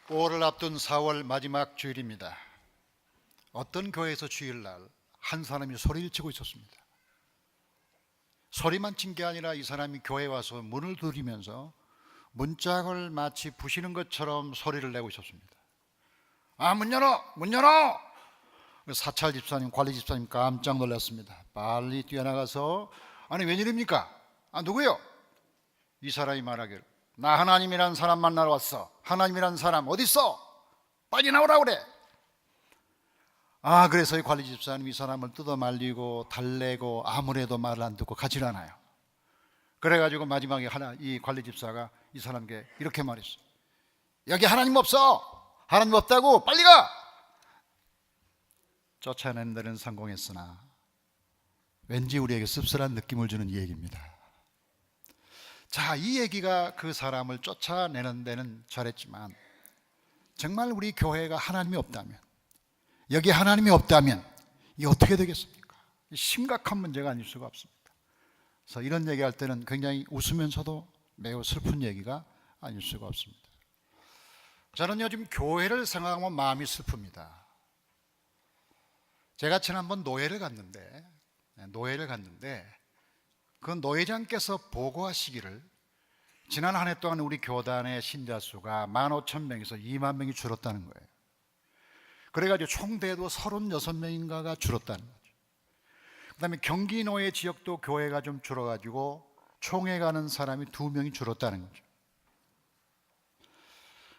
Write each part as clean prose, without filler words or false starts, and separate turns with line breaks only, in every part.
5월을 앞둔 4월 마지막 주일입니다. 어떤 교회에서 주일날 한 사람이 소리를 치고 있었습니다. 소리만 친 게 아니라 이 사람이 교회에 와서 문을 두드리면서 문짝을 마치 부시는 것처럼 소리를 내고 있었습니다. 문 열어! 문 열어! 사찰 집사님, 관리 집사님 깜짝 놀랐습니다. 빨리 뛰어나가서 아니 웬일입니까? 누구요? 이 사람이 말하기를 나 하나님이라는 사람 만나러 왔어. 하나님이라는 사람 어디 있어? 빨리 나오라 그래. 그래서 이 관리 집사님 이 사람을 뜯어 말리고 달래고 아무래도 말을 안 듣고 가지를 않아요. 그래가지고 마지막에 이 관리 집사가 이 사람에게 이렇게 말했어. 여기 하나님 없어. 하나님 없다고 빨리 가. 쫓아내는 데는 성공했으나 왠지 우리에게 씁쓸한 느낌을 주는 이 얘기입니다. 자, 이 얘기가 그 사람을 쫓아내는 데는 잘했지만 정말 우리 교회가 하나님이 없다면, 여기 하나님이 없다면 이게 어떻게 되겠습니까? 심각한 문제가 아닐 수가 없습니다. 그래서 이런 얘기할 때는 굉장히 웃으면서도 매우 슬픈 얘기가 아닐 수가 없습니다. 저는 요즘 교회를 생각하면 마음이 슬픕니다. 제가 지난번 노예를 갔는데 그 노회장께서 보고하시기를 지난 한 해 동안 우리 교단의 신자 수가 15,000명에서 2만 명이 줄었다는 거예요. 그래가지고 총대도 36명인가가 줄었다는 거죠. 그 다음에 경기노예 지역도 교회가 좀 줄어가지고 총회 가는 사람이 2명이 줄었다는 거죠.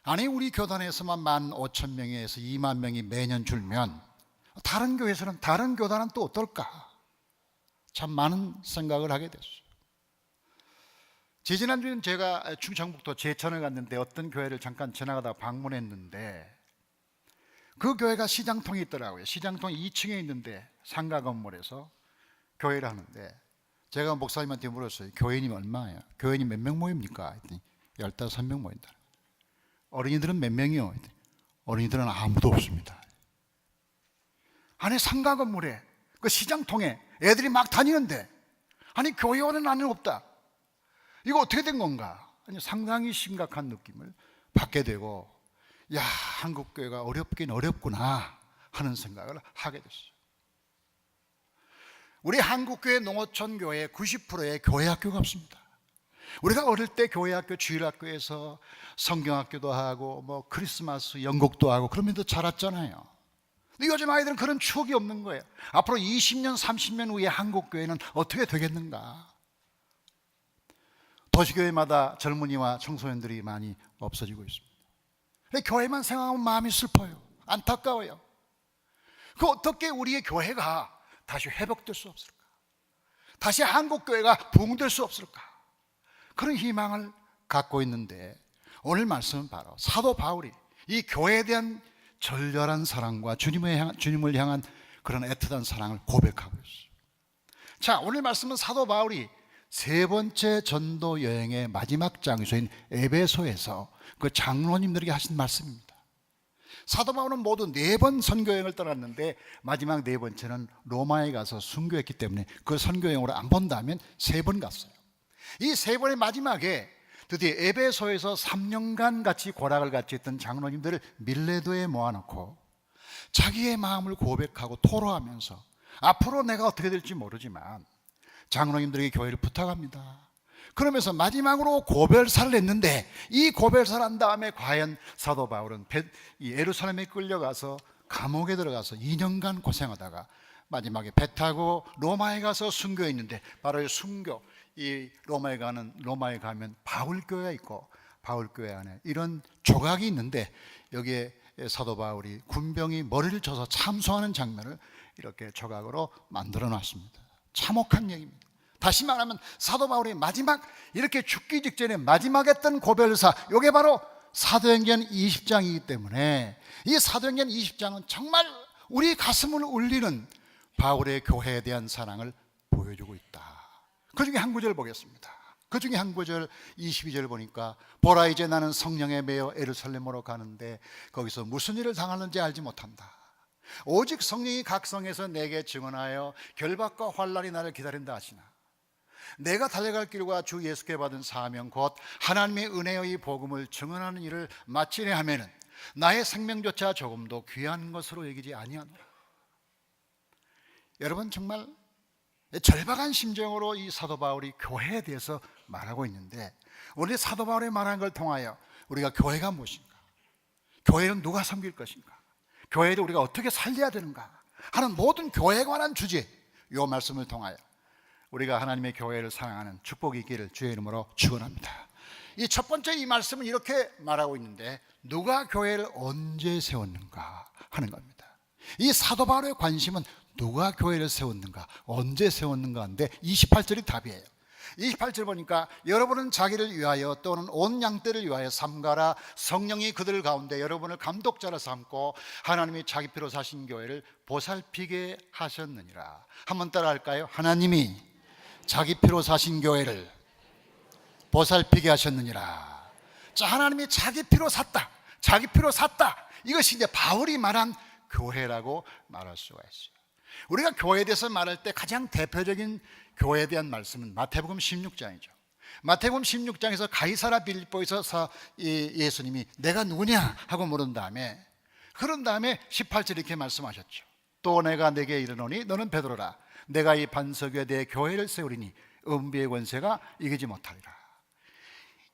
아니 우리 교단에서만 15,000명에서 2만 명이 매년 줄면 다른 교회에서는, 다른 교단은 또 어떨까? 참 많은 생각을 하게 됐어요. 지지난주에는 제가 충청북도 제천을 갔는데 어떤 교회를 잠깐 지나가다 방문했는데 그 교회가 시장통에 있더라고요. 시장통 2층에 있는데 상가 건물에서 교회를 하는데 제가 목사님한테 물었어요. 교회님 얼마예요? 교회님 몇 명 모입니까? 했더니 15명 모인다. 어린이들은 몇 명이요? 했더니 어린이들은 아무도 없습니다. 안에 상가 건물에 그 시장통에 애들이 막 다니는데 아니 교회원은 안에 없다. 이거 어떻게 된 건가? 아니, 상당히 심각한 느낌을 받게 되고 야, 한국교회가 어렵긴 어렵구나 하는 생각을 하게 됐어요. 우리 한국교회 농어촌 교회 90%의 교회학교가 없습니다. 우리가 어릴 때 교회학교 주일학교에서 성경학교도 하고 뭐 크리스마스 연극도 하고 그러면서 자랐잖아요. 근데 요즘 아이들은 그런 추억이 없는 거예요. 앞으로 20년, 30년 후에 한국교회는 어떻게 되겠는가? 도시교회마다 젊은이와 청소년들이 많이 없어지고 있습니다. 교회만 생각하면 마음이 슬퍼요. 안타까워요. 그 어떻게 우리의 교회가 다시 회복될 수 없을까? 다시 한국교회가 부흥될 수 없을까? 그런 희망을 갖고 있는데 오늘 말씀은 바로 사도 바울이 이 교회에 대한 절절한 사랑과 주님을 향한 그런 애틋한 사랑을 고백하고 있어요. 자, 오늘 말씀은 사도 바울이 세 번째 전도 여행의 마지막 장소인 에베소에서 그 장로님들에게 하신 말씀입니다. 사도 바울은 모두 4번 선교여행을 떠났는데 마지막 4번째는 로마에 가서 순교했기 때문에 그 선교여행으로 안 본다면 3번 갔어요. 이 3번의 마지막에 드디어 에베소에서 3년간 같이 고락을 같이 했던 장로님들을 밀레도에 모아놓고 자기의 마음을 고백하고 토로하면서 앞으로 내가 어떻게 될지 모르지만 장로님들에게 교회를 부탁합니다. 그러면서 마지막으로 고별사를 했는데 이 고별사를 한 다음에 과연 사도 바울은 예루살렘에 끌려가서 감옥에 들어가서 2년간 고생하다가 마지막에 배 타고 로마에 가서 순교했는데 바로 이 순교, 이 로마에 가면 바울교회가 있고 바울교회 안에 이런 조각이 있는데 여기에 사도 바울이 군병이 머리를 쳐서 참소하는 장면을 이렇게 조각으로 만들어 놨습니다. 참혹한 얘기입니다. 다시 말하면 사도 바울이 마지막 이렇게 죽기 직전에 마지막 했던 고별사, 이게 바로 사도행전 20장이기 때문에 이 사도행전 20장은 정말 우리 가슴을 울리는 바울의 교회에 대한 사랑을 보여주고 있다. 그 중에 한 구절 보겠습니다. 그 중에 한 구절 22절 보니까 보라 이제 나는 성령에 매여 예루살렘으로 가는데 거기서 무슨 일을 당하는지 알지 못한다. 오직 성령이 각 성에서 내게 증언하여 결박과 환난이 나를 기다린다 하시나 내가 달려갈 길과 주 예수께 받은 사명 곧 하나님의 은혜의 복음을 증언하는 일을 마치려 하면은 나의 생명조차 조금도 귀한 것으로 여기지 아니하노라. 여러분, 정말 절박한 심정으로 이 사도 바울이 교회에 대해서 말하고 있는데, 우리 사도 바울이 말한 걸 통하여 우리가 교회가 무엇인가, 교회는 누가 섬길 것인가, 교회를 우리가 어떻게 살려야 되는가 하는 모든 교회에 관한 주제, 이 말씀을 통하여 우리가 하나님의 교회를 사랑하는 축복이 있기를 주의 이름으로 축원합니다. 이 첫 번째 이 말씀은 이렇게 말하고 있는데, 누가 교회를 언제 세웠는가 하는 겁니다. 이 사도 바울의 관심은 누가 교회를 세웠는가, 언제 세웠는가인데 28절이 답이에요. 28절 보니까 여러분은 자기를 위하여 또는 온 양떼를 위하여 삼가라. 성령이 그들 가운데 여러분을 감독자로 삼고 하나님이 자기 피로 사신 교회를 보살피게 하셨느니라. 한번 따라 할까요? 하나님이 자기 피로 사신 교회를 보살피게 하셨느니라. 자, 하나님이 자기 피로 샀다, 자기 피로 샀다. 이것이 이제 바울이 말한 교회라고 말할 수가 있어요. 우리가 교회에 대해서 말할 때 가장 대표적인 교회에 대한 말씀은 마태복음 16장이죠. 마태복음 16장에서 가이사라 빌립보에서 예수님이 내가 누구냐 하고 물은 다음에, 그런 다음에 18절 이렇게 말씀하셨죠. 또 내가 내게 이르노니 너는 베드로라. 내가 이 반석 위에 내 교회를 세우리니 음부의 권세가 이기지 못하리라.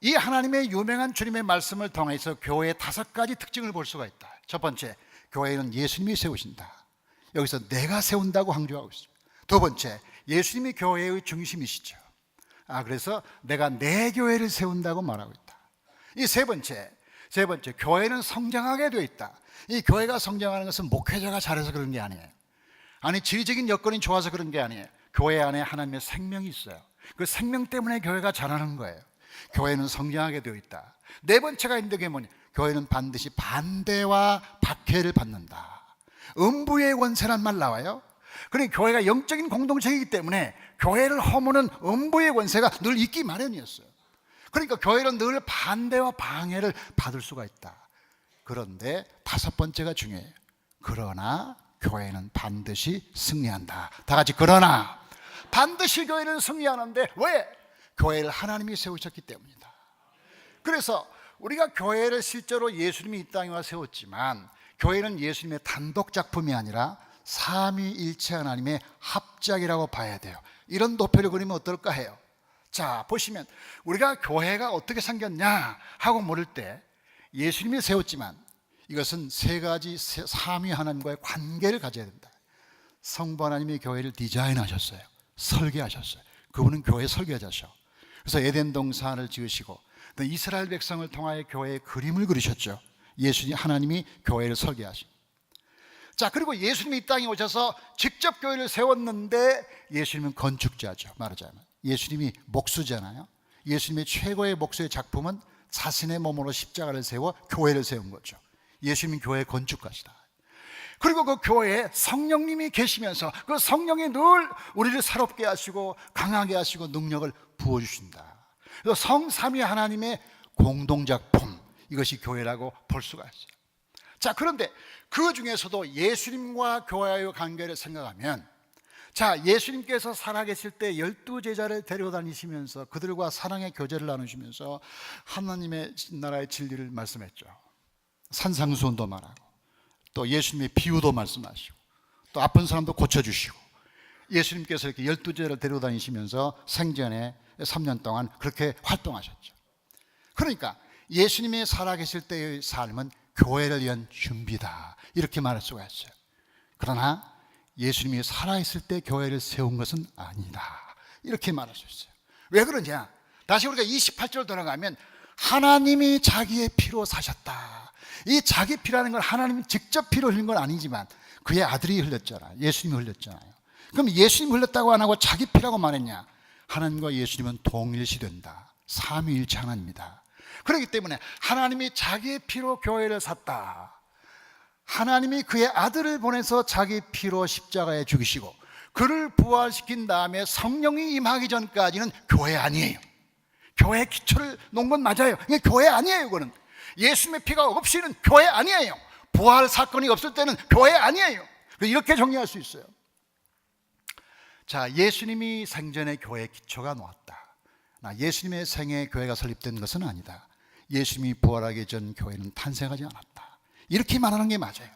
이 하나님의 유명한 주님의 말씀을 통해서 교회의 5가지 특징을 볼 수가 있다. 첫 번째, 교회는 예수님이 세우신다. 여기서 내가 세운다고 강조하고 있습니다. 두 번째, 예수님이 교회의 중심이시죠. 그래서 내가 내 교회를 세운다고 말하고 있다. 이 세 번째, 교회는 성장하게 되어 있다. 이 교회가 성장하는 것은 목회자가 잘해서 그런 게 아니에요. 아니, 지리적인 여건이 좋아서 그런 게 아니에요. 교회 안에 하나님의 생명이 있어요. 그 생명 때문에 교회가 자라는 거예요. 교회는 성장하게 되어 있다. 네 번째가 있는 게 뭐냐? 교회는 반드시 반대와 박해를 받는다. 음부의 권세란 말 나와요. 그러니까 교회가 영적인 공동체이기 때문에 교회를 허무는 음부의 권세가 늘 있기 마련이었어요. 그러니까 교회는 늘 반대와 방해를 받을 수가 있다. 그런데 5번째가 중요해요. 그러나 교회는 반드시 승리한다. 다 같이, 그러나 반드시 교회는 승리하는데 왜? 교회를 하나님이 세우셨기 때문이다. 그래서 우리가 교회를 실제로 예수님이 이 땅에 와 세웠지만, 교회는 예수님의 단독 작품이 아니라 삼위일체 하나님의 합작이라고 봐야 돼요. 이런 도표를 그리면 어떨까 해요. 자, 보시면 우리가 교회가 어떻게 생겼냐 하고 물을 때, 예수님이 세웠지만 이것은 3가지 삼위 하나님과의 관계를 가져야 된다. 성부 하나님이 교회를 디자인하셨어요. 설계하셨어요. 그분은 교회 설계자셔. 그래서 에덴 동산을 지으시고 이스라엘 백성을 통하여 교회의 그림을 그리셨죠. 예수님, 하나님이 교회를 설계하신. 자, 그리고 예수님이 이 땅에 오셔서 직접 교회를 세웠는데, 예수님은 건축자죠. 말하자면 예수님이 목수잖아요. 예수님의 최고의 목수의 작품은 자신의 몸으로 십자가를 세워 교회를 세운 거죠. 예수님은 교회의 건축가시다. 그리고 그 교회에 성령님이 계시면서 그 성령이 늘 우리를 새롭게 하시고 강하게 하시고 능력을 부어주신다. 그래서 성삼위 하나님의 공동작품, 이것이 교회라고 볼 수가 있어요. 자, 그런데 그 중에서도 예수님과 교회의 관계를 생각하면, 자, 예수님께서 살아계실 때 12제자를 데려다니시면서 그들과 사랑의 교제를 나누시면서 하나님의 나라의 진리를 말씀했죠. 산상수훈도 말하고, 또 예수님의 비유도 말씀하시고, 또 아픈 사람도 고쳐주시고, 예수님께서 이렇게 12제자를 데려다니시면서 생전에 3년 동안 그렇게 활동하셨죠. 그러니까 예수님이 살아계실 때의 삶은 교회를 위한 준비다, 이렇게 말할 수가 있어요. 그러나 예수님이 살아있을 때 교회를 세운 것은 아니다, 이렇게 말할 수 있어요. 왜 그러냐? 다시 우리가 28절 돌아가면, 하나님이 자기의 피로 사셨다. 이 자기 피라는 건 하나님이 직접 피로 흘린 건 아니지만 그의 아들이 흘렸잖아요. 예수님이 흘렸잖아요. 그럼 예수님이 흘렸다고 안 하고 자기 피라고 말했냐? 하나님과 예수님은 동일시된다. 삼위일체 하나님입니다. 그렇기 때문에 하나님이 자기의 피로 교회를 샀다. 하나님이 그의 아들을 보내서 자기 피로 십자가에 죽이시고 그를 부활시킨 다음에 성령이 임하기 전까지는 교회 아니에요. 교회 기초를 놓은 건 맞아요. 이게 교회 아니에요. 그거는 예수님의 피가 없이는 교회 아니에요. 부활 사건이 없을 때는 교회 아니에요. 이렇게 정리할 수 있어요. 자, 예수님이 생전에 교회의 기초가 놓았다. 예수님의 생에 교회가 설립된 것은 아니다. 예수님이 부활하기 전 교회는 탄생하지 않았다. 이렇게 말하는 게 맞아요.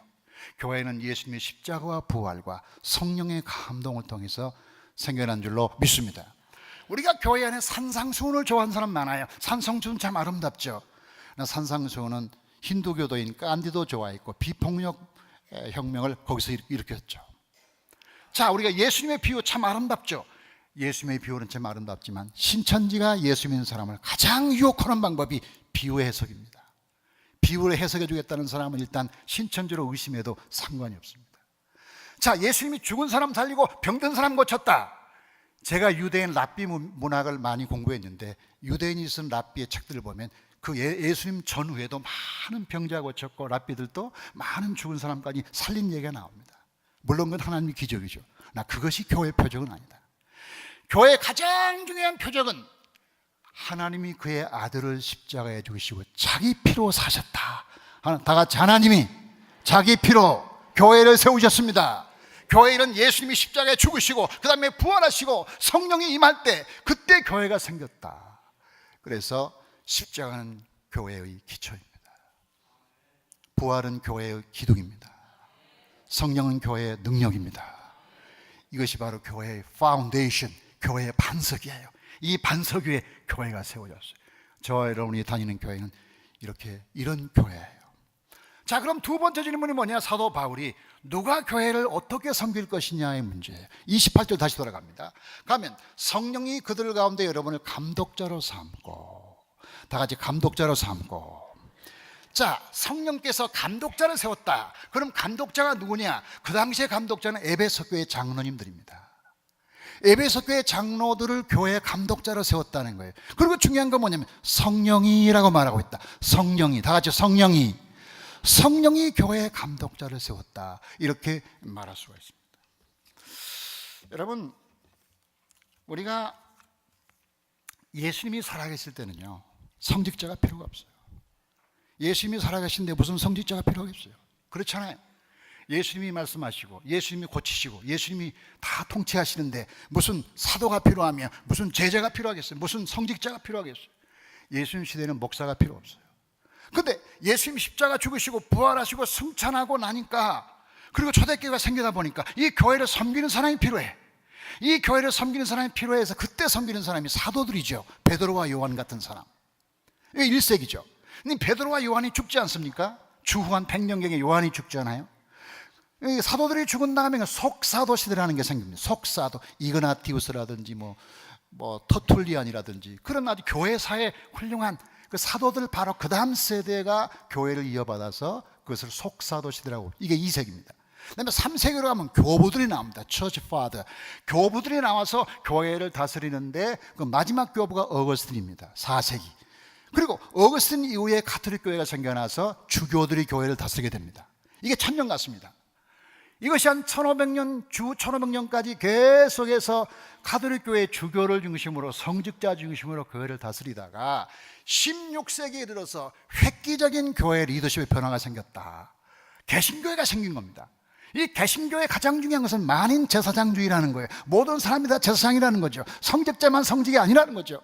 교회는 예수님의 십자가와 부활과 성령의 감동을 통해서 생겨난 줄로 믿습니다. 우리가 교회 안에 산상수훈을 좋아하는 사람 많아요. 산상수훈 참 아름답죠. 산상수훈은 힌두교도인 깐디도 좋아했고 비폭력 혁명을 거기서 일으켰죠. 자, 우리가 예수님의 비유 참 아름답죠. 예수님의 비유는 참 아름답지만 신천지가 예수 믿는 사람을 가장 유혹하는 방법이 비유의 해석입니다. 비유를 해석해 주겠다는 사람은 일단 신천지로 의심해도 상관이 없습니다. 자, 예수님이 죽은 사람 살리고 병든 사람 고쳤다. 제가 유대인 랍비 문학을 많이 공부했는데 유대인이 쓴 랍비의 책들을 보면 그 예수님 전후에도 많은 병자 고쳤고 랍비들도 많은 죽은 사람까지 살린 얘기가 나옵니다. 물론 그건 하나님의 기적이죠. 그것이 교회의 표적은 아니다. 교회의 가장 중요한 표적은 하나님이 그의 아들을 십자가에 죽이시고 자기 피로 사셨다. 다 같이 하나님이 자기 피로 교회를 세우셨습니다. 교회는 예수님이 십자가에 죽으시고 그 다음에 부활하시고 성령이 임할 때 그때 교회가 생겼다. 그래서 십자가는 교회의 기초입니다. 부활은 교회의 기둥입니다. 성령은 교회의 능력입니다. 이것이 바로 교회의 파운데이션, 교회의 반석이에요. 이 반석 위에 교회가 세워졌어요. 저와 여러분이 다니는 교회는 이런 교회예요. 자, 그럼 두 번째 질문이 뭐냐? 사도 바울이 누가 교회를 어떻게 섬길 것이냐의 문제예요. 28절 다시 돌아갑니다. 가면 성령이 그들 가운데 여러분을 감독자로 삼고, 다 같이 감독자로 삼고. 자, 성령께서 감독자를 세웠다. 그럼 감독자가 누구냐? 그 당시에 감독자는 에베소 교회 장로님들입니다. 에베소 교회 장로들을 교회 감독자로 세웠다는 거예요. 그리고 중요한 건 뭐냐면 성령이라고 말하고 있다. 성령이, 다 같이 성령이 교회의 감독자를 세웠다. 이렇게 말할 수가 있습니다. 여러분, 우리가 예수님이 살아계실 때는요, 성직자가 필요가 없어요. 예수님이 살아계신데 무슨 성직자가 필요하겠어요? 그렇잖아요. 예수님이 말씀하시고 예수님이 고치시고 예수님이 다 통치하시는데 무슨 사도가 필요하며 무슨 제자가 필요하겠어요? 무슨 성직자가 필요하겠어요? 예수님 시대에는 목사가 필요 없어요. 근데 예수님 십자가 죽으시고 부활하시고 승천하고 나니까, 그리고 초대교회가 생기다 보니까 이 교회를 섬기는 사람이 필요해. 이 교회를 섬기는 사람이 필요해서 그때 섬기는 사람이 사도들이죠. 베드로와 요한 같은 사람. 이게 1세기죠. 근데 베드로와 요한이 죽지 않습니까? 주후 한 100년경에 요한이 죽잖아요. 사도들이 죽은 다음에 속사도 시대라는 게 생깁니다. 속사도, 이그나티우스라든지 뭐 터툴리안이라든지 그런 아주 교회사의 훌륭한 그 사도들, 바로 그 다음 세대가 교회를 이어받아서 그것을 속사도 시대라고. 이게 2세기입니다. 그다음에 3세기로 가면 교부들이 나옵니다. 처치 파더. 교부들이 나와서 교회를 다스리는데 그 마지막 교부가 어거스틴입니다. 4세기. 그리고 어거스틴 이후에 가톨릭 교회가 생겨나서 주교들이 교회를 다스리게 됩니다. 이게 1000년 같습니다. 이것이 한 1500년, 주 1500년까지 계속해서 가톨릭 교회의 주교를 중심으로, 성직자 중심으로 교회를 다스리다가 16세기에 들어서 획기적인 교회 리더십의 변화가 생겼다. 개신교회가 생긴 겁니다. 이 개신교회의 가장 중요한 것은 만인 제사장주의라는 거예요. 모든 사람이 다 제사장이라는 거죠. 성직자만 성직이 아니라는 거죠.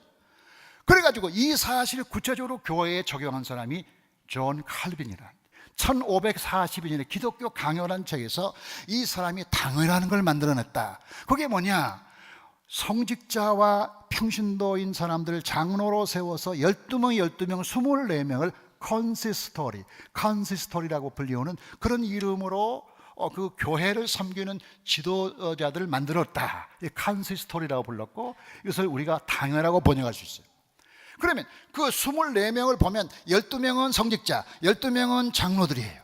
그래가지고 이 사실을 구체적으로 교회에 적용한 사람이 존 칼빈이라는, 1542년에 기독교 강요라는 책에서 이 사람이 당회라는 걸 만들어냈다. 그게 뭐냐? 성직자와 평신도인 사람들을 장로로 세워서 12명, 24명을 컨시스토리라고 불리우는 그런 이름으로 그 교회를 섬기는 지도자들을 만들었다. 컨시스토리라고 불렀고, 이것을 우리가 당회라고 번역할 수 있어요. 그러면 그 24명을 보면 12명은 성직자, 12명은 장로들이에요.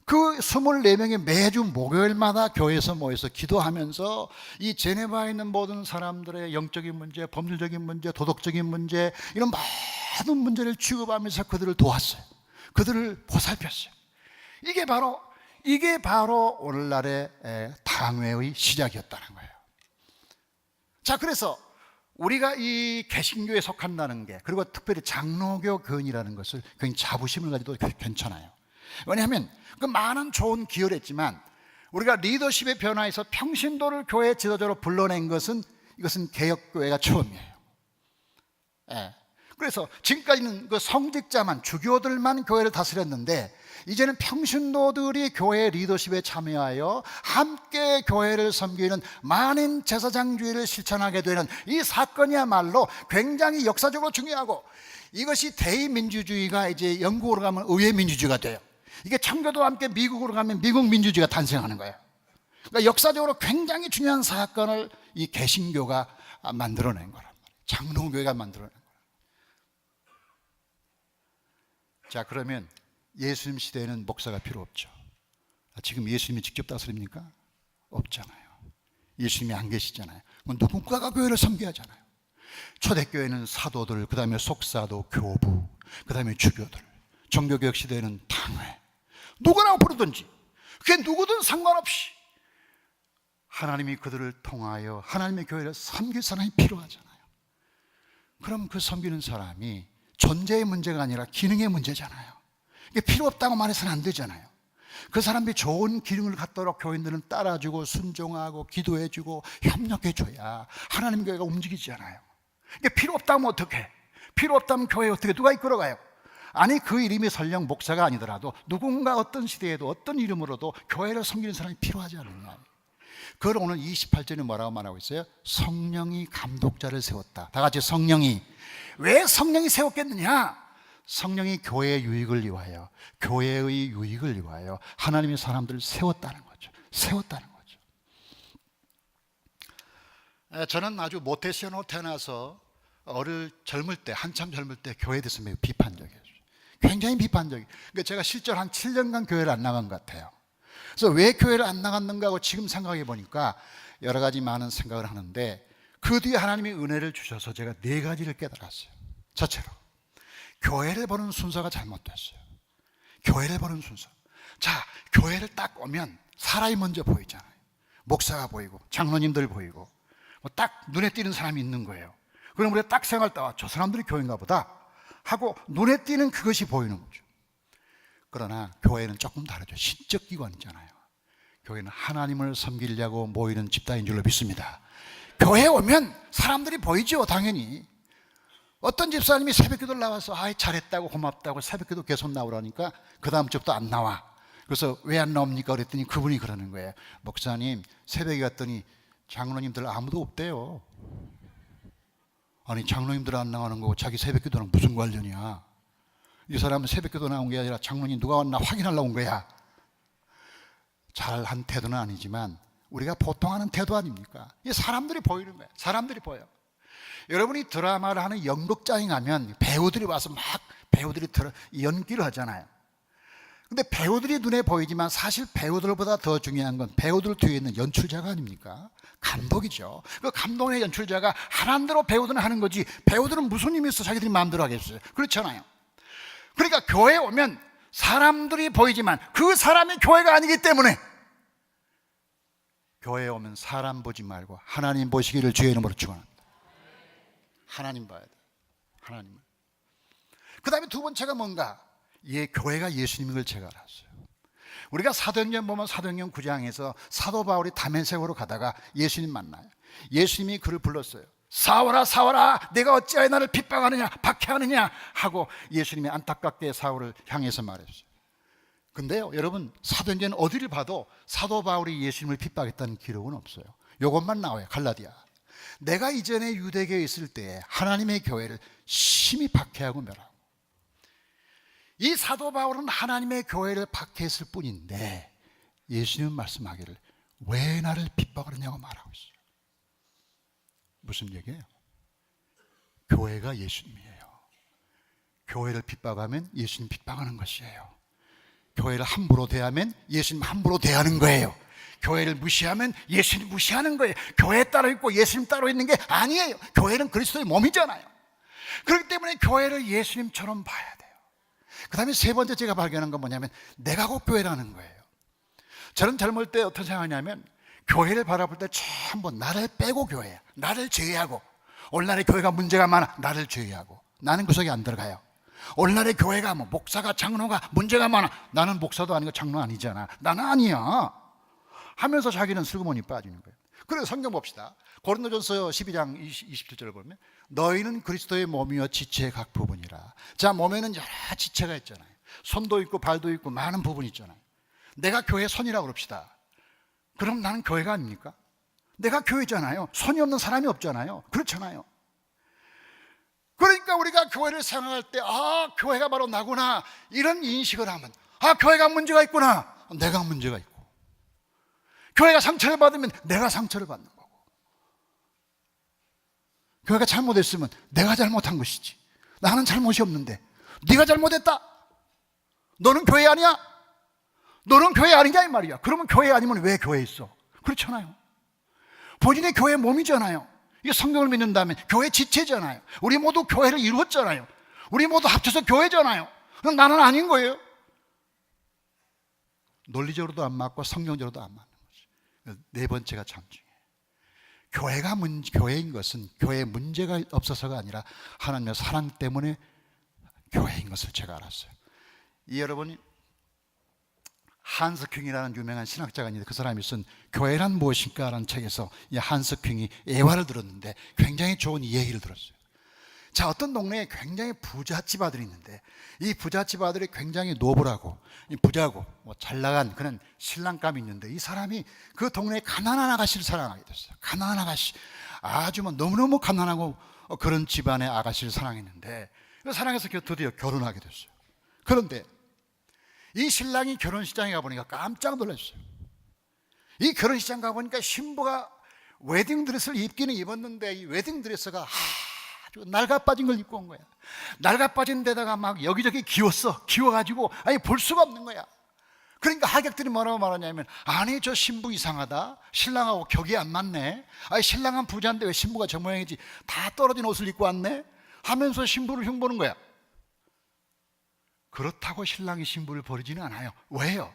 그 24명이 매주 목요일마다 교회에서 모여서 기도하면서 이 제네바에 있는 모든 사람들의 영적인 문제, 법률적인 문제, 도덕적인 문제, 이런 모든 문제를 취급하면서 그들을 도왔어요. 그들을 보살폈어요. 이게 바로 오늘날의 당회의 시작이었다는 거예요. 자, 그래서 우리가 이 개신교에 속한다는 게, 그리고 특별히 장로교 교인이라는 것을 굉장히 자부심을 가지도 괜찮아요. 왜냐하면 그 많은 좋은 기여를 했지만 우리가 리더십의 변화에서 평신도를 교회 지도자로 불러낸 것은, 이것은 개혁교회가 처음이에요. 그래서 지금까지는 그 성직자만, 주교들만 교회를 다스렸는데 이제는 평신도들이 교회 리더십에 참여하여 함께 교회를 섬기는 만인 제사장주의를 실천하게 되는 이 사건이야말로 굉장히 역사적으로 중요하고, 이것이 대의민주주의가 이제 영국으로 가면 의회민주주의가 돼요. 이게 청교도와 함께 미국으로 가면 미국 민주주의가 탄생하는 거예요. 그러니까 역사적으로 굉장히 중요한 사건을 이 개신교가 만들어낸 거란 말이에요. 장로교회가 만들어낸 거예요. 자, 그러면 예수님 시대에는 목사가 필요 없죠. 지금 예수님이 직접 다스립니까? 없잖아요. 예수님이 안 계시잖아요. 누군가가 교회를 섬겨야 하잖아요. 초대교회는 사도들, 그 다음에 속사도, 교부, 그 다음에 주교들. 종교개혁 시대에는 당회, 누구나 부르든지, 그게 누구든 상관없이 하나님이 그들을 통하여 하나님의 교회를 섬길 사람이 필요하잖아요. 그럼 그 섬기는 사람이 존재의 문제가 아니라 기능의 문제잖아요. 이게 필요 없다고 말해서는 안 되잖아요. 그 사람이 좋은 기능을 갖도록 교인들은 따라주고 순종하고 기도해주고 협력해줘야 하나님 교회가 움직이잖아요. 이게 필요 없다면 어떡해? 필요 없다면 교회에 어떻게 누가 이끌어가요? 아니, 그 이름이 설령 목사가 아니더라도 누군가 어떤 시대에도 어떤 이름으로도 교회를 섬기는 사람이 필요하지 않느냐. 그걸 오늘 28절에 뭐라고 말하고 있어요? 성령이 감독자를 세웠다. 다 같이 성령이. 왜 성령이 세웠겠느냐? 성령이 교회의 유익을 위하여, 교회의 유익을 위하여 하나님의 사람들을 세웠다는 거죠. 세웠다는 거죠. 저는 아주 모태신으로 태어나서 젊을 때, 한참 젊을 때 교회에 대해서 매우 비판적이었어요. 굉장히 비판적이에요. 그러니까 제가 실제로 한 7년간 교회를 안 나간 것 같아요. 그래서 왜 교회를 안 나갔는가 하고 지금 생각해 보니까 여러 가지 많은 생각을 하는데, 그 뒤에 하나님이 은혜를 주셔서 제가 4가지를 깨달았어요. 첫째로, 교회를 보는 순서가 잘못됐어요. 교회를 보는 순서. 자, 교회를 딱 오면 사람이 먼저 보이잖아요. 목사가 보이고 장로님들 보이고 딱 눈에 띄는 사람이 있는 거예요. 그럼 우리가 딱 생각할 때 저 사람들이 교회인가 보다 하고 눈에 띄는 그것이 보이는 거죠. 그러나 교회는 조금 다르죠. 신적 기관이잖아요. 교회는 하나님을 섬기려고 모이는 집단인 줄로 믿습니다. 교회에 오면 사람들이 보이죠, 당연히. 어떤 집사님이 새벽기도를 나와서 아이 잘했다고 고맙다고 새벽기도 계속 나오라니까 그 다음 주부터 안 나와. 그래서 왜 안 나옵니까? 그랬더니 그분이 그러는 거예요. 목사님, 새벽에 갔더니 장로님들 아무도 없대요. 아니, 장로님들 안 나가는 거고 자기 새벽기도랑 무슨 관련이야? 이 사람은 새벽기도 나온 게 아니라 장로님 누가 왔나 확인하려고 온 거야. 잘한 태도는 아니지만 우리가 보통 하는 태도 아닙니까? 이 사람들이 보이는 거예요. 사람들이 보여. 여러분이 드라마를 하는 연극장에 가면 배우들이 와서 막 배우들이 연기를 하잖아요. 근데 배우들이 눈에 보이지만 사실 배우들보다 더 중요한 건 배우들 뒤에 있는 연출자가 아닙니까? 감독이죠. 그 감독의 연출자가 하라는 대로 배우들은 하는 거지, 배우들은 무슨 힘이 있어 자기들이 마음대로 하겠어요? 그렇잖아요. 그러니까 교회에 오면 사람들이 보이지만 그 사람이 교회가 아니기 때문에 교회에 오면 사람 보지 말고 하나님 보시기를 주의 이름으로 축원합니다. 하나님 봐야 돼. 하나님을. 그 다음에 두 번째가 뭔가? 교회가 예수님인 걸 제가 알았어요. 우리가 사도행전 보면 사도행전 9장에서 사도 바울이 다메섹으로 가다가 예수님 만나요. 예수님이 그를 불렀어요. 사울아, 사울아, 내가 어찌하여 나를 핍박하느냐, 박해하느냐 하고 예수님이 안타깝게 사울을 향해서 말했어요. 근데요, 여러분, 사도행전 어디를 봐도 사도 바울이 예수님을 핍박했다는 기록은 없어요. 이것만 나와요. 갈라디아. 내가 이전에 유대교에 있을 때 하나님의 교회를 심히 박해하고 멸하고, 이 사도 바울은 하나님의 교회를 박해했을 뿐인데 예수님은 말씀하기를 왜 나를 핍박하느냐고 말하고 있어요. 무슨 얘기예요? 교회가 예수님이에요. 교회를 핍박하면 예수님 핍박하는 것이에요. 교회를 함부로 대하면 예수님 함부로 대하는 거예요. 교회를 무시하면 예수님 무시하는 거예요. 교회 따로 있고 예수님 따로 있는 게 아니에요. 교회는 그리스도의 몸이잖아요. 그렇기 때문에 교회를 예수님처럼 봐야 돼요. 그 다음에 세 번째 제가 발견한 건 뭐냐면 내가 곧 교회라는 거예요. 저는 젊을 때 어떤 생각이냐면 교회를 바라볼 때 전부 나를 빼고 교회야. 나를 제외하고. 오늘날의 교회가 문제가 많아. 나를 제외하고. 나는 그 속에 안 들어가요. 오늘날의 교회가 뭐 목사가 장로가 문제가 많아. 나는 목사도 아니고 장로 아니잖아. 나는 아니야 하면서 자기는 슬그머니 빠지는 거예요. 그래서 성경 봅시다. 고린도전서 12장 27절을 보면 너희는 그리스도의 몸이요 지체의 각 부분이라. 자, 몸에는 여러 지체가 있잖아요. 손도 있고 발도 있고 많은 부분이 있잖아요. 내가 교회 손이라고 그럽시다. 그럼 나는 교회가 아닙니까? 내가 교회잖아요. 손이 없는 사람이 없잖아요. 그렇잖아요. 그러니까 우리가 교회를 생각할 때 교회가 바로 나구나 이런 인식을 하면 교회가 문제가 있구나. 내가 문제가 있고, 교회가 상처를 받으면 내가 상처를 받는 거고, 교회가 잘못했으면 내가 잘못한 것이지, 나는 잘못이 없는데 네가 잘못했다. 너는 교회 아니야? 너는 교회 아니냐 이 말이야. 그러면 교회 아니면 왜 교회에 있어? 그렇잖아요. 본인의 교회 몸이잖아요. 이 성경을 믿는다면 교회 지체잖아요. 우리 모두 교회를 이루었잖아요. 우리 모두 합쳐서 교회잖아요. 그럼 나는 아닌 거예요. 논리적으로도 안 맞고 성경적으로도 안 맞는 거지. 네 번째가 참 중요해요. 교회인 것은 교회에 문제가 없어서가 아니라 하나님의 사랑 때문에 교회인 것을 제가 알았어요. 여러분이 한스 큉이라는 유명한 신학자가 있는데 그 사람이 쓴 교회란 무엇일까? 라는 책에서 이 한스 큉이 예화를 들었는데 굉장히 좋은 얘기를 들었어요. 자, 어떤 동네에 굉장히 부잣집 아들이 있는데 이 부잣집 아들이 굉장히 노블하고 부자고 잘나간 그런 신랑감이 있는데 이 사람이 그 동네에 가난한 아가씨를 사랑하게 됐어요. 가난한 아가씨, 아주 너무너무 가난하고 그런 집안의 아가씨를 사랑했는데 그 사랑해서 드디어 결혼하게 됐어요. 그런데 이 신랑이 결혼식장에 가보니까 깜짝 놀랐어요. 이 결혼식장 가보니까 신부가 웨딩드레스를 입기는 입었는데 이 웨딩드레스가 아주 낡아빠진 걸 입고 온 거야. 낡아빠진 데다가 막 여기저기 기워가지고 볼 수가 없는 거야. 그러니까 하객들이 뭐라고 말하냐면 아니 저 신부 이상하다, 신랑하고 격이 안 맞네, 신랑은 부자인데 왜 신부가 저 모양이지, 다 떨어진 옷을 입고 왔네 하면서 신부를 흉보는 거야. 그렇다고 신랑이 신부를 버리지는 않아요. 왜요?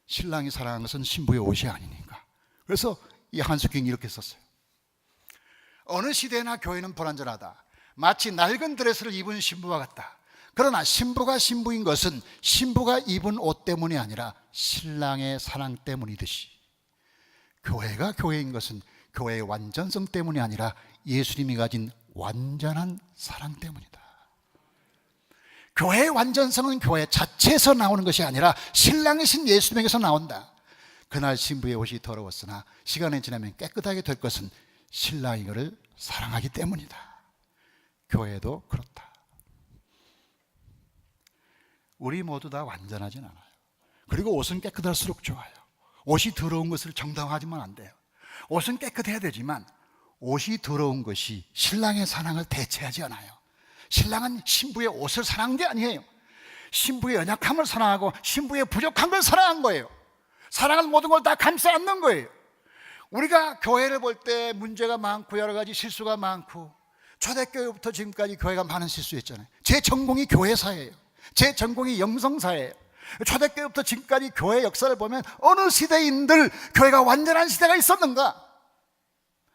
신랑이 사랑한 것은 신부의 옷이 아니니까. 그래서 이 한스 큉이 이렇게 썼어요. 어느 시대나 교회는 불완전하다. 마치 낡은 드레스를 입은 신부와 같다. 그러나 신부가 신부인 것은 신부가 입은 옷 때문이 아니라 신랑의 사랑 때문이듯이 교회가 교회인 것은 교회의 완전성 때문이 아니라 예수님이 가진 완전한 사랑 때문이다. 교회의 완전성은 교회 자체에서 나오는 것이 아니라 신랑이신 예수님에게서 나온다. 그날 신부의 옷이 더러웠으나 시간이 지나면 깨끗하게 될 것은 신랑이 그를 사랑하기 때문이다. 교회도 그렇다. 우리 모두 다 완전하진 않아요. 그리고 옷은 깨끗할수록 좋아요. 옷이 더러운 것을 정당화하지만 안 돼요. 옷은 깨끗해야 되지만 옷이 더러운 것이 신랑의 사랑을 대체하지 않아요. 신랑은 신부의 옷을 사랑한 게 아니에요. 신부의 연약함을 사랑하고 신부의 부족한 걸 사랑한 거예요. 사랑은 모든 걸 다 감싸 안는 거예요. 우리가 교회를 볼 때 문제가 많고 여러 가지 실수가 많고 초대교회부터 지금까지 교회가 많은 실수했잖아요. 제 전공이 교회사예요. 제 전공이 영성사예요. 초대교회부터 지금까지 교회 역사를 보면 어느 시대인들 교회가 완전한 시대가 있었는가?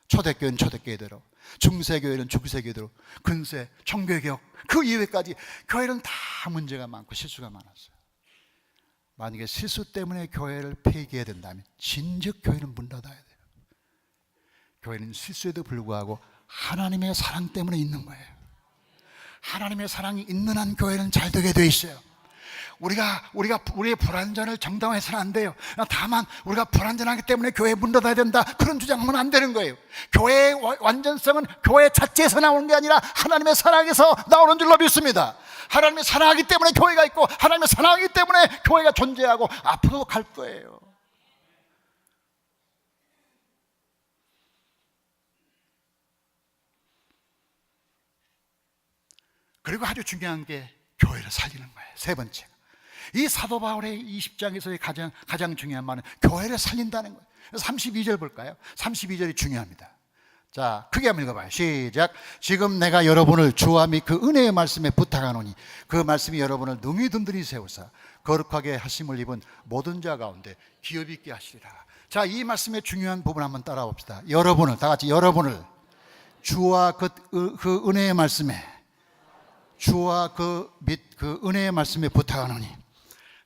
초대교회는 초대교회대로, 중세교회는 중세교회대로, 근세, 청교개혁 그 이후에까지 교회는 다 문제가 많고 실수가 많았어요. 만약에 실수 때문에 교회를 폐기해야 된다면 진즉 교회는 문 닫아야 돼요. 교회는 실수에도 불구하고 하나님의 사랑 때문에 있는 거예요. 하나님의 사랑이 있는 한 교회는 잘 되게 돼 있어요. 우리가 우리의 불완전을 정당화해서는 안 돼요. 다만 우리가 불완전하기 때문에 교회 문 닫아야 된다, 그런 주장하면 안 되는 거예요. 교회의 완전성은 교회 자체에서 나오는 게 아니라 하나님의 사랑에서 나오는 줄로 믿습니다. 하나님의 사랑하기 때문에 교회가 있고 하나님의 사랑하기 때문에 교회가 존재하고 앞으로도 갈 거예요. 그리고 아주 중요한 게 교회를 살리는 거예요. 세 번째, 이 사도 바울의 20장에서의 가장 중요한 말은 교회를 살린다는 거예요. 32절 볼까요? 32절이 중요합니다. 자, 크게 한번 읽어봐요. 시작. 지금 내가 여러분을 주와 및 그 은혜의 말씀에 부탁하노니 그 말씀이 여러분을 능히 든든히 세우사 거룩하게 하심을 입은 모든 자 가운데 기업 있게 하시리라. 자, 이 말씀의 중요한 부분 한번 따라 봅시다. 여러분을, 다 같이 여러분을 주와 그 은혜의 말씀에, 주와 그 은혜의 말씀에 부탁하노니.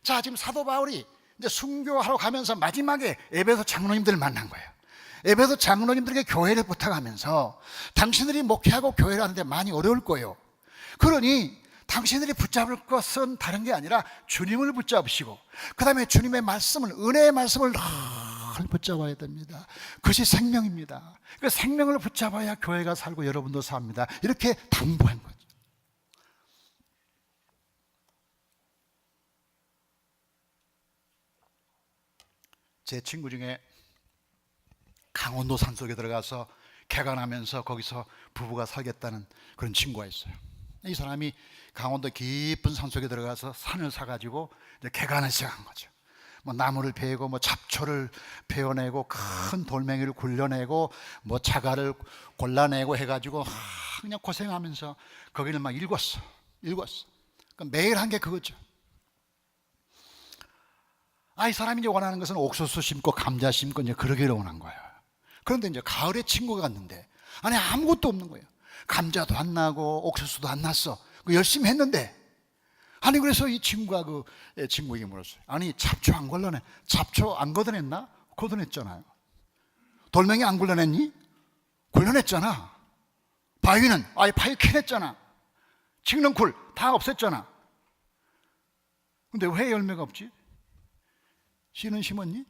자, 지금 사도 바울이 이제 순교하러 가면서 마지막에 에베소 장로님들을 만난 거예요. 에베소 장로님들에게 교회를 부탁하면서 당신들이 목회하고 교회를 하는데 많이 어려울 거예요. 그러니 당신들이 붙잡을 것은 다른 게 아니라 주님을 붙잡으시고 그 다음에 주님의 말씀을, 은혜의 말씀을 늘 붙잡아야 됩니다. 그것이 생명입니다. 그 생명을 붙잡아야 교회가 살고 여러분도 삽니다. 이렇게 당부한 거죠. 제 친구 중에 강원도 산속에 들어가서 개간하면서 거기서 부부가 살겠다는 그런 친구가 있어요. 이 사람이 강원도 깊은 산속에 들어가서 산을 사가지고 이제 개간을 시작한 거죠. 뭐 나무를 베고 뭐 잡초를 베어내고 큰 돌멩이를 굴려내고 뭐 자갈을 골라내고 해가지고 그냥 고생하면서 거기를 막 일궜어. 그러니까 매일 한 게 그거죠. 이 사람이 이제 원하는 것은 옥수수 심고 감자 심고 이제 그러기를 원한 거예요. 그런데 이제 가을에 친구가 갔는데 안에 아무것도 없는 거예요. 감자도 안 나고 옥수수도 안 났어. 열심히 했는데 그래서 이 친구가 친구에게 물었어요. 잡초 안 걸러내? 잡초 안 걷어냈나? 걷어냈잖아요. 돌멩이 안 굴러냈니? 굴러냈잖아. 바위는 바위 캐냈잖아. 찍는 굴 다 없앴잖아. 근데 왜 열매가 없지? 씨는 심었니?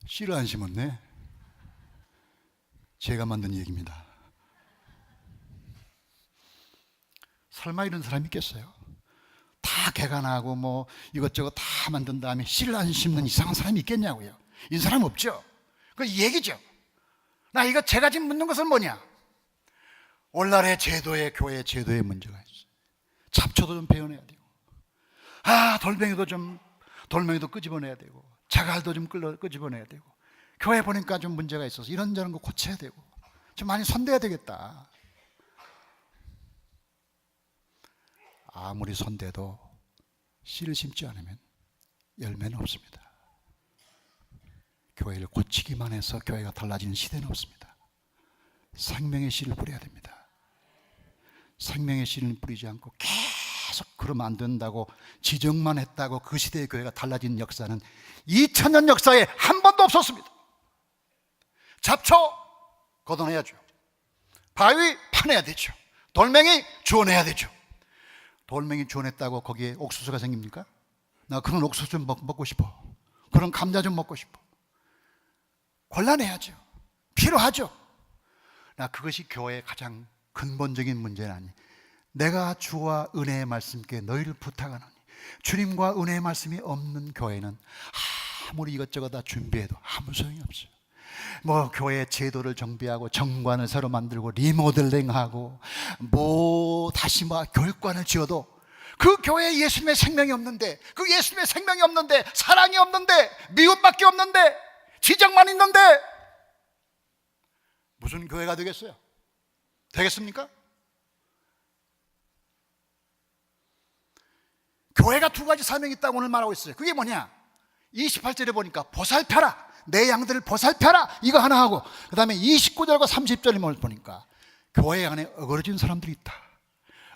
씨를 안 심었네. 제가 만든 얘기입니다. 설마 이런 사람이 있겠어요? 다 개간하고 뭐 이것저것 다 만든 다음에 씨를 안 심는 이상한 사람이 있겠냐고요. 이 사람 없죠. 그 얘기죠. 나 이거 제가 지금 묻는 것은 뭐냐? 오늘날의 제도에, 교회 제도에 문제가 있어요. 잡초도 좀 베어내야 되고 돌멩이도 끄집어내야 되고 자갈도 좀 끄집어내야 되고 교회 보니까 좀 문제가 있어서 이런저런 거 고쳐야 되고 좀 많이 손대야 되겠다. 아무리 손대도 씨를 심지 않으면 열매는 없습니다. 교회를 고치기만 해서 교회가 달라지는 시대는 없습니다. 생명의 씨를 뿌려야 됩니다. 생명의 씨를 뿌리지 않고 계속 그러면 안 된다고 지적만 했다고 그 시대의 교회가 달라진 역사는 2000년 역사에 한 번도 없었습니다. 잡초 걷어내야죠. 바위 파내야 되죠. 돌멩이 주워내야 되죠. 돌멩이 주워냈다고 거기에 옥수수가 생깁니까? 나 그런 옥수수 좀 먹고 싶어. 그런 감자 좀 먹고 싶어. 골라내야죠. 필요하죠. 나 그것이 교회의 가장 근본적인 문제는 아니. 내가 주와 은혜의 말씀께 너희를 부탁하노니 주님과 은혜의 말씀이 없는 교회는 아무리 이것저것 다 준비해도 아무 소용이 없어요. 뭐 교회 제도를 정비하고 정관을 새로 만들고 리모델링하고 뭐 다시 교육관을 지어도 그 교회에 예수님의 생명이 없는데, 그 예수님의 생명이 없는데, 사랑이 없는데, 미움밖에 없는데, 지적만 있는데 무슨 교회가 되겠어요? 되겠습니까? 교회가 두 가지 사명이 있다고 오늘 말하고 있어요. 그게 뭐냐? 28절에 보니까 보살펴라, 내 양들을 보살펴라, 이거 하나 하고, 그 다음에 29절과 30절에 보니까 교회 안에 어그러진 사람들이 있다.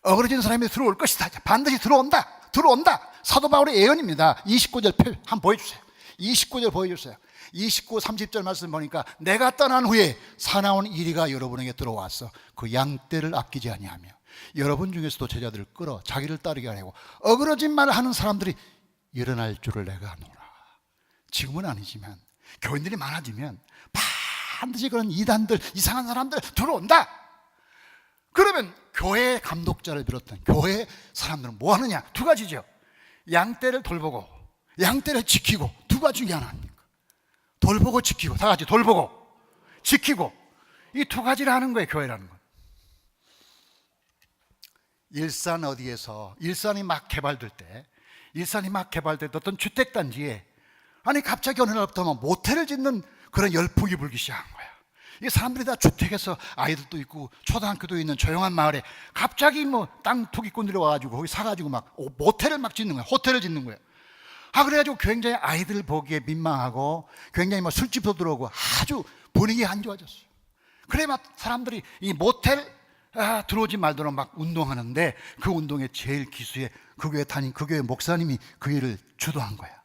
어그러진 사람이 들어올 것이다. 반드시 들어온다. 사도 바울의 예언입니다. 29절 한번 보여주세요. 29절 보여주세요. 29, 30절 말씀 보니까 내가 떠난 후에 사나운 이리가 여러분에게 들어와서 그 양떼를 아끼지 아니하며 여러분 중에서도 제자들을 끌어 자기를 따르게 하려고 어그러진 말을 하는 사람들이 일어날 줄을 내가 아노라. 지금은 아니지만 교인들이 많아지면 반드시 그런 이단들, 이상한 사람들 들어온다. 그러면 교회 감독자를 비롯한 교회 사람들은 뭐 하느냐? 두 가지죠. 양떼를 돌보고 양떼를 지키고, 두 가지 중에 하나 아닙니까? 돌보고 지키고, 다 같이 돌보고 지키고, 이 두 가지를 하는 거예요, 교회라는 건. 일산 어디에서 일산이 막 개발될 때 어떤 주택단지에 갑자기 어느 날부터 모텔을 짓는 그런 열풍이 불기 시작한 거야. 이 사람들이 다 주택에서 아이들도 있고 초등학교도 있는 조용한 마을에 갑자기 땅 투기꾼들이 와가지고 거기 사가지고 모텔을 짓는 거야. 호텔을 짓는 거야. 그래가지고 굉장히 아이들 보기에 민망하고 굉장히 술집도 들어오고 아주 분위기가 안 좋아졌어요. 그래 사람들이 이 모텔 들어오지 말도록 운동하는데 그 운동의 제일 기수에 그 교회 목사님이 그 일을 주도한 거야.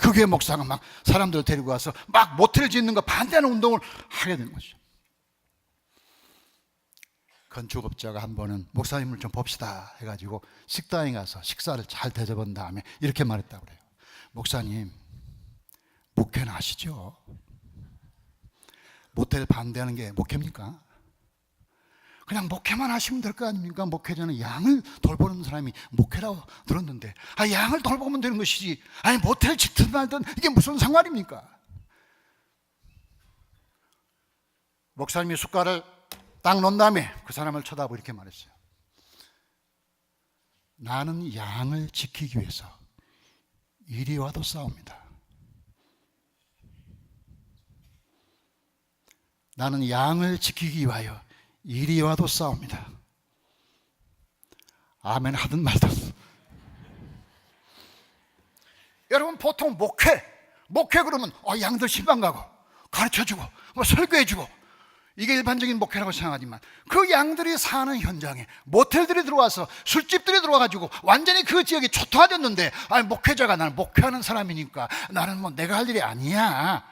그 교회 목사가 막 사람들 데리고 와서 막 모텔 짓는 거 반대하는 운동을 하게 된 거죠. 건축업자가 한 번은 목사님을 좀 봅시다 해가지고 식당에 가서 식사를 잘 대접한 다음에 이렇게 말했다고 그래요. 목사님, 목회는 아시죠? 모텔 반대하는 게 목회입니까? 그냥 목회만 하시면 될 거 아닙니까? 목회자는 양을 돌보는 사람이 목회라고 들었는데, 양을 돌보면 되는 것이지, 모텔 짓든 말든 이게 무슨 상관입니까? 목사님이 숟가락을 딱 놓은 다음에 그 사람을 쳐다보고 이렇게 말했어요. 나는 양을 지키기 위해서 이리 와도 싸웁니다. 나는 양을 지키기 위하여 이리 와도 싸웁니다. 아멘 하든 말든. 여러분, 보통 목회 그러면 양들 신방 가고 가르쳐주고 설교해주고 이게 일반적인 목회라고 생각하지만, 그 양들이 사는 현장에 모텔들이 들어와서 술집들이 들어와가지고 완전히 그 지역이 초토화됐는데, 목회자가 나는 목회하는 사람이니까 나는 내가 할 일이 아니야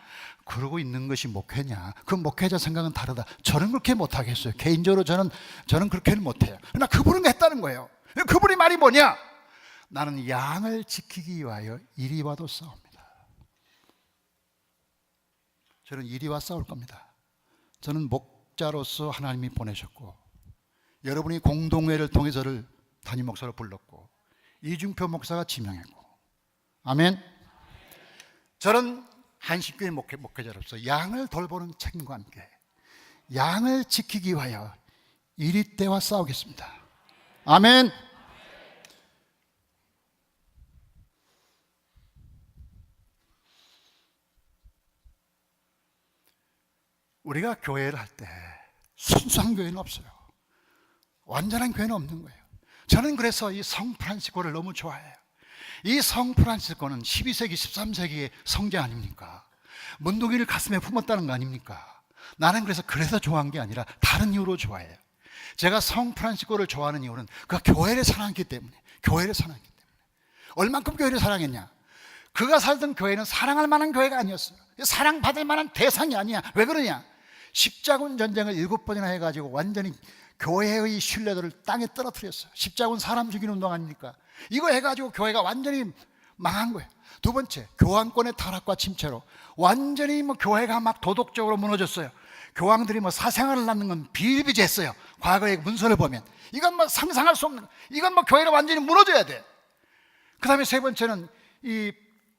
그러고 있는 것이 목회냐? 그 목회자 생각은 다르다. 저는 그렇게 못하겠어요. 개인적으로 저는 그렇게는 못해요. 그러나 그분은 했다는 거예요. 그분이 말이 뭐냐? 나는 양을 지키기 위하여 이리 와도 싸웁니다. 저는 이리 와 싸울 겁니다. 저는 목자로서 하나님이 보내셨고, 여러분이 공동회를 통해 저를 담임 목사로 불렀고, 이중표 목사가 지명했고, 아멘. 저는 한식교회 목회자로서 양을 돌보는 책임과 함께 양을 지키기 위하여 이리 때와 싸우겠습니다. 아멘. 우리가 교회를 할 때 순수한 교회는 없어요. 완전한 교회는 없는 거예요. 저는 그래서 이 성 프란시스코를 너무 좋아해요. 이 성 프란시스코는 12세기, 13세기의 성자 아닙니까? 문둥이를 가슴에 품었다는 거 아닙니까? 나는 그래서 좋아한 게 아니라 다른 이유로 좋아해요. 제가 성 프란시스코를 좋아하는 이유는 그가 교회를 사랑했기 때문에. 얼만큼 교회를 사랑했냐? 그가 살던 교회는 사랑할 만한 교회가 아니었어요. 사랑받을 만한 대상이 아니야. 왜 그러냐? 십자군 전쟁을 7번이나 해가지고 완전히 교회의 신뢰도를 땅에 떨어뜨렸어요. 십자군 사람 죽이는 운동 아닙니까? 이거 해가지고 교회가 완전히 망한 거예요. 두 번째, 교황권의 타락과 침체로 완전히 교회가 막 도덕적으로 무너졌어요. 교황들이 사생활을 낳는 건 비일비재했어요. 과거의 문서를 보면 이건 상상할 수 없는, 이건 교회가 완전히 무너져야 돼. 그 다음에 세 번째는 이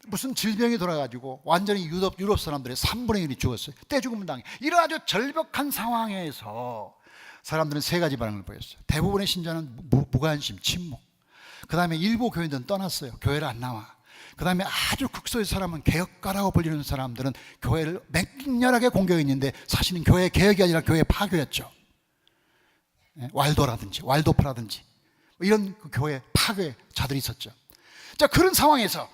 무슨 질병이 돌아가지고 완전히 유럽 사람들의 3분의 1이 죽었어요. 떼죽음을 당해. 이런 아주 절벽한 상황에서 사람들은 세 가지 반응을 보였어요. 대부분의 신자는 무관심, 침묵. 그 다음에 일부 교인들은 떠났어요. 교회를 안 나와. 그 다음에 아주 극소의 사람은 개혁가라고 불리는 사람들은 교회를 맹렬하게 공격했는데 사실은 교회 개혁이 아니라 교회 파괴였죠. 왈도프라든지 이런 교회 파괴자들이 있었죠. 자, 그런 상황에서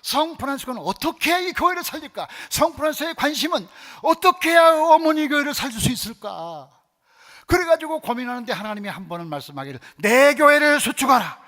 성 프란시스코는 어떻게 해야 이 교회를 살릴까? 성 프란시스코의 관심은 어떻게 해야 어머니 교회를 살릴 수 있을까? 그래가지고 고민하는데 하나님이 한 번은 말씀하기를 내 교회를 수축하라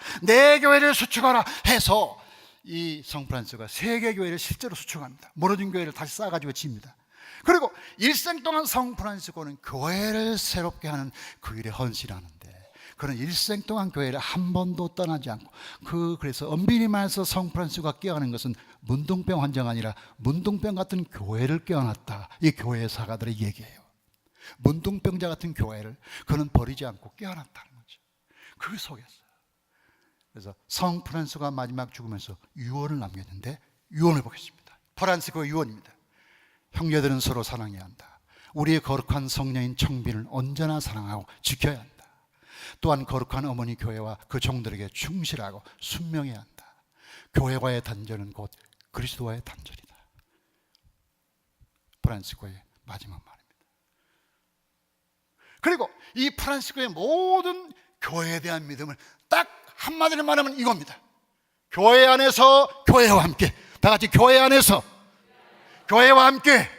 해서 이 성 프란시스코가 세계 교회를 실제로 수축합니다. 무너진 교회를 다시 쌓아가지고 지입니다. 그리고 일생 동안 성 프란시스코는 교회를 새롭게 하는 그 일에 헌신하는데, 그는 일생 동안 교회를 한 번도 떠나지 않고, 그래서 엄밀히 말해서 성 프란시스코가 깨어나는 것은 문둥병 환자가 아니라 문둥병 같은 교회를 깨어났다. 이 교회의 사가들의 얘기예요. 문둥병자 같은 교회를 그는 버리지 않고 깨어났다는 거죠. 그 속에서. 그래서 성 프란시스코가 마지막 죽으면서 유언을 남겼는데, 유언을 보겠습니다. 프란시스코의 유언입니다. 형제들은 서로 사랑해야 한다. 우리의 거룩한 성녀인 청빈을 언제나 사랑하고 지켜야 한다. 또한 거룩한 어머니 교회와 그 종들에게 충실하고 순명해야 한다. 교회와의 단절은 곧 그리스도와의 단절이다. 프란시스코의 마지막 말입니다. 그리고 이 프란시스코의 모든 교회에 대한 믿음을 딱 한마디로 말하면 이겁니다. 교회 안에서 교회와 함께, 다 같이 교회 안에서 교회와 함께,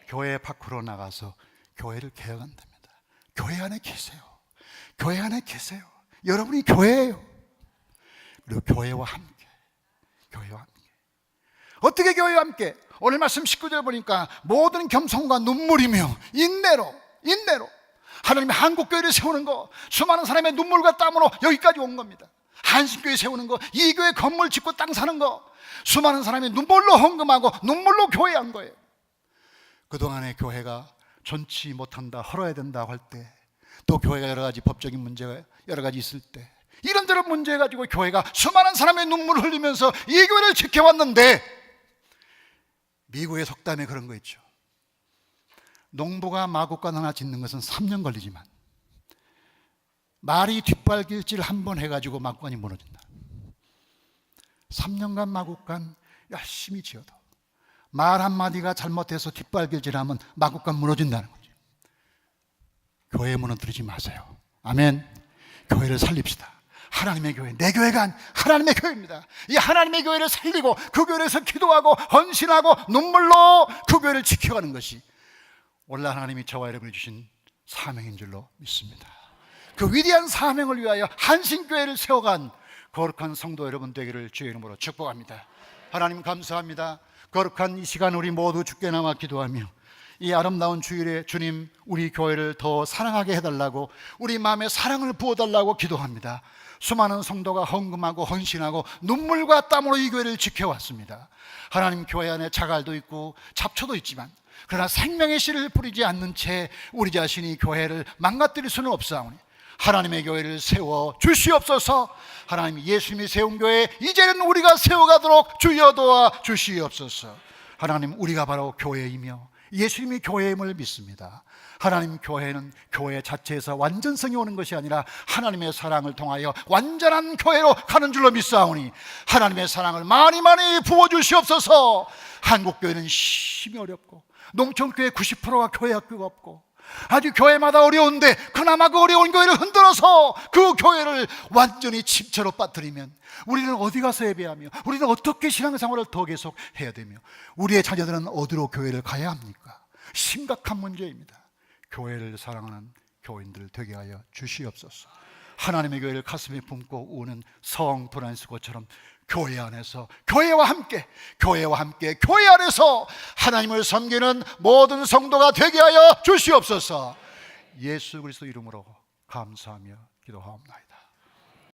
교회 밖으로 나가서 교회를 개혁한답니다. 교회 안에 계세요. 교회 안에 계세요. 여러분이 교회예요. 그리고 교회와 함께. 어떻게 교회와 함께? 오늘 말씀 19절 보니까 모든 겸손과 눈물이며 인내로 하나님의 한국교회를 세우는 거, 수많은 사람의 눈물과 땀으로 여기까지 온 겁니다. 한신교회 세우는 거, 이 교회 건물 짓고 땅 사는 거, 수많은 사람이 눈물로 헌금하고 눈물로 교회한 거예요. 그동안의 교회가 존치 못한다, 헐어야 된다고 할 때, 또 교회가 여러 가지 법적인 문제가 여러 가지 있을 때, 이런저런 문제 가지고 교회가 수많은 사람의 눈물을 흘리면서 이 교회를 지켜왔는데, 미국의 속담에 그런 거 있죠. 농부가 마구간 하나 짓는 것은 3년 걸리지만 말이 뒷발길질 한 번 해가지고 마구간이 무너진다. 3년간 마구간 열심히 지어도 말 한마디가 잘못해서 뒷발길질하면 마구간 무너진다는 거죠. 교회 무너뜨리지 마세요. 아멘. 교회를 살립시다. 하나님의 교회, 내 교회가 하나님의 교회입니다. 이 하나님의 교회를 살리고 그 교회에서 기도하고 헌신하고 눈물로 그 교회를 지켜가는 것이 오늘날 하나님이 저와 여러분이 주신 사명인 줄로 믿습니다. 그 위대한 사명을 위하여 한신교회를 세워간 거룩한 성도 여러분 되기를 주의 이름으로 축복합니다. 하나님 감사합니다. 거룩한 이 시간 우리 모두 주께 나와 기도하며 이 아름다운 주일에 주님 우리 교회를 더 사랑하게 해달라고, 우리 마음에 사랑을 부어달라고 기도합니다. 수많은 성도가 헌금하고 헌신하고 눈물과 땀으로 이 교회를 지켜왔습니다. 하나님, 교회 안에 자갈도 있고 잡초도 있지만 그러나 생명의 씨를 뿌리지 않는 채 우리 자신이 교회를 망가뜨릴 수는 없사오니 하나님의 교회를 세워 주시옵소서. 하나님, 예수님이 세운 교회 이제는 우리가 세워가도록 주여 도와 주시옵소서. 하나님, 우리가 바로 교회이며 예수님이 교회임을 믿습니다. 하나님, 교회는 교회 자체에서 완전성이 오는 것이 아니라 하나님의 사랑을 통하여 완전한 교회로 가는 줄로 믿사오니 하나님의 사랑을 많이 부어주시옵소서. 한국교회는 심히 어렵고 농촌교회 90%가 교회 학교가 없고 아주 교회마다 어려운데 그나마 그 어려운 교회를 흔들어서 그 교회를 완전히 침체로 빠뜨리면 우리는 어디 가서 예배하며 우리는 어떻게 신앙생활을 더 계속 해야 되며 우리의 자녀들은 어디로 교회를 가야 합니까? 심각한 문제입니다. 교회를 사랑하는 교인들 되게 하여 주시옵소서. 하나님의 교회를 가슴에 품고 우는 성 프란시스코처럼 교회 안에서 교회 안에서 하나님을 섬기는 모든 성도가 되게 하여 주시옵소서. 예수 그리스도 이름으로 감사하며 기도하옵나이다.